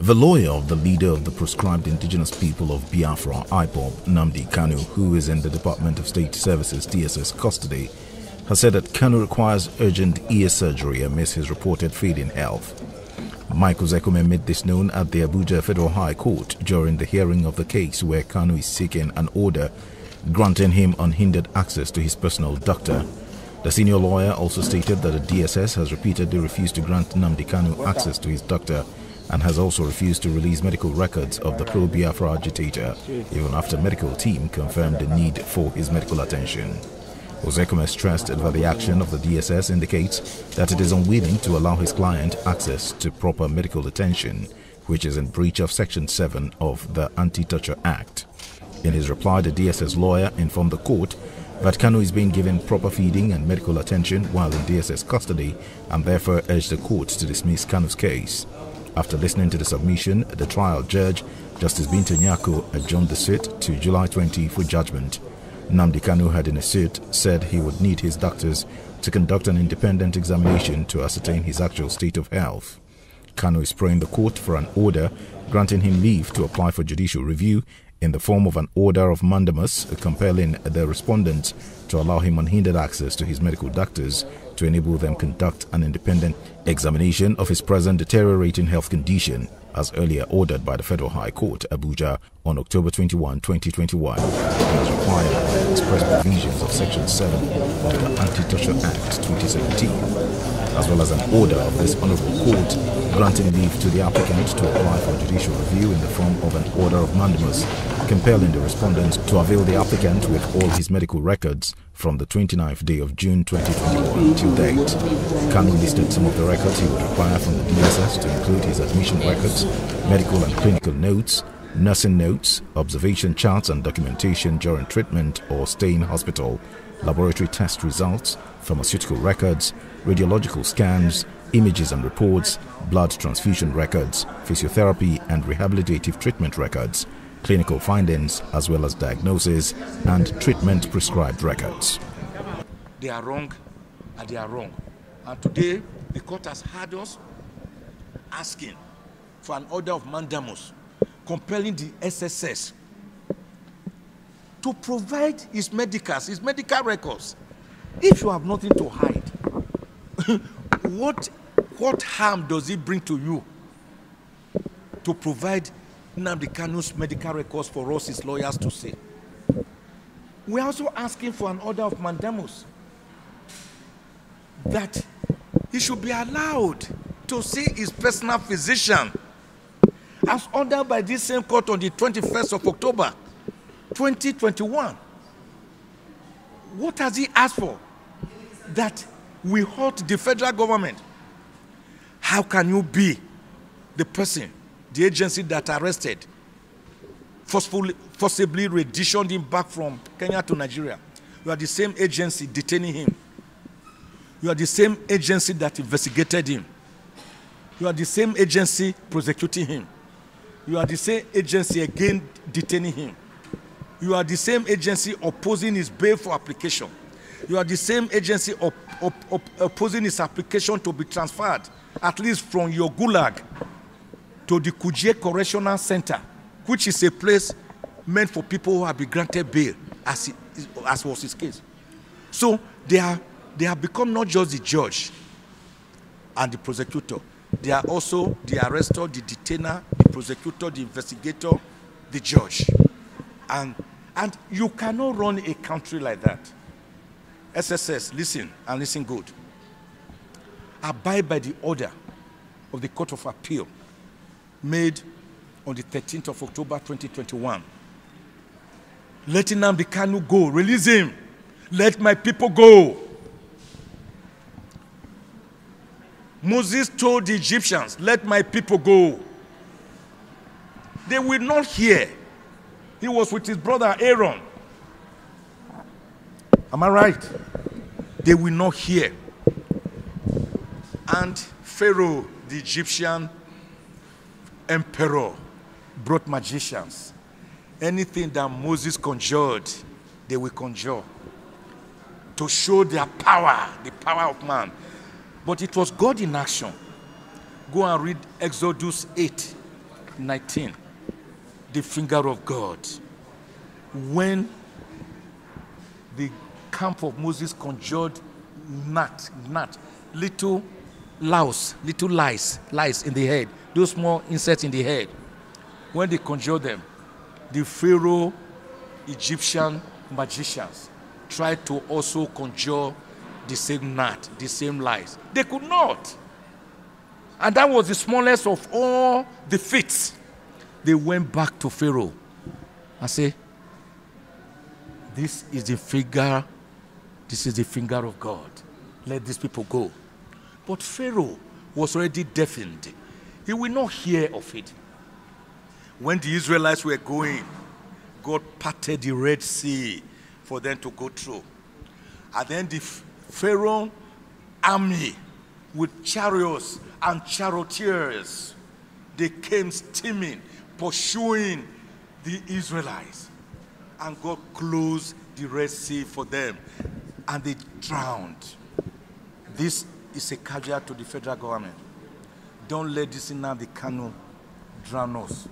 The lawyer of the leader of the proscribed indigenous people of Biafra, IPOB, Nnamdi KANU, who is in the Department of State Services DSS custody, has said that KANU requires urgent ear surgery amidst his reported failing health. Michael OZEKHOME made this known at the Abuja Federal High Court during the hearing of the case where KANU is seeking an order granting him unhindered access to his personal doctor. The senior lawyer also stated that the DSS has repeatedly refused to grant Nnamdi KANU access to his doctor and has also refused to release medical records of the pro-Biafra agitator, even after medical team confirmed the need for his medical attention. OZEKHOME stressed that the action of the DSS indicates that it is unwilling to allow his client access to proper medical attention, which is in breach of Section 7 of the Anti-Torture Act. In his reply, the DSS lawyer informed the court that KANU is being given proper feeding and medical attention while in DSS custody and therefore urged the court to dismiss KANU's case. After listening to the submission, the trial judge, Justice Binta Nyako, adjourned the suit to July 20 for judgment. Nnamdi KANU had in a suit said he would need his doctors to conduct an independent examination to ascertain his actual state of health. KANU is praying the court for an order granting him leave to apply for judicial review in the form of an order of mandamus compelling the respondents to allow him unhindered access to his medical doctors to enable them conduct an independent examination of his present deteriorating health condition, as earlier ordered by the Federal High Court, Abuja, on October 21, 2021, as required by the express provisions of Section 7 of the Anti-Torture Act 2017, as well as an order of this Honorable Court granting leave to the applicant to apply for judicial review in the form of an order of mandamus, compelling the respondent to avail the applicant with all his medical records from the 29th day of June 2021 till date. KANU listed some of the records he would require from the DSS to include his admission records, medical and clinical notes, nursing notes, observation charts and documentation during treatment or stay in hospital, laboratory test results, pharmaceutical records, radiological scans, images and reports, blood transfusion records, physiotherapy and rehabilitative treatment records, clinical findings, as well as diagnosis and treatment prescribed records. They are wrong and they are wrong. And today, the court has had us asking for an order of mandamus, compelling the SSS to provide his medical records. If you have nothing to hide, what harm does it bring to you to provide Nnamdi KANU's medical records for us, his lawyers, to see? We are also asking for an order of mandamus that he should be allowed to see his personal physician as ordered by this same court on the 21st of October 2021. What has he asked for? That we hurt the federal government. How can you be the person, the agency that arrested, forcibly renditioned him back from Kenya to Nigeria? You are the same agency detaining him. You are the same agency that investigated him. You are the same agency prosecuting him. You are the same agency again detaining him. You are the same agency opposing his bail for application. You are the same agency opposing his application to be transferred, at least from your gulag to the Kuje Correctional Center, which is a place meant for people who have been granted bail, as was his case. So they have become not just the judge and the prosecutor. They are also the arrestor, the detainer, the prosecutor, the investigator, the judge. And you cannot run a country like that. SSS, listen, and listen good. Abide by the order of the Court of Appeal made on the 13th of October 2021. Let Nnamdi KANU go. Release him. Let my people go. Moses told the Egyptians, let my people go. They will not hear. He was with his brother Aaron. Am I right? They will not hear. And Pharaoh, the Egyptian emperor, brought magicians. Anything that Moses conjured, they will conjure to show their power, the power of man. But it was God in action. Go and read Exodus 8, 19, the finger of God. When the camp of Moses conjured gnat, little lice in the head, those small insects in the head. When they conjured them, the Pharaoh Egyptian magicians tried to also conjure the same gnat, the same lice. They could not. And that was the smallest of all the feats. They went back to Pharaoh and said, this is the finger of God. Let these people go. But Pharaoh was already deafened. He will not hear of it. When the Israelites were going, God parted the Red Sea for them to go through. And then the Pharaoh army with chariots and charioteers, they came steaming, pursuing the Israelites. And God closed the Red Sea for them, and they drowned. This is a caveat to the federal government. Don't let this Nnamdi KANU drown us.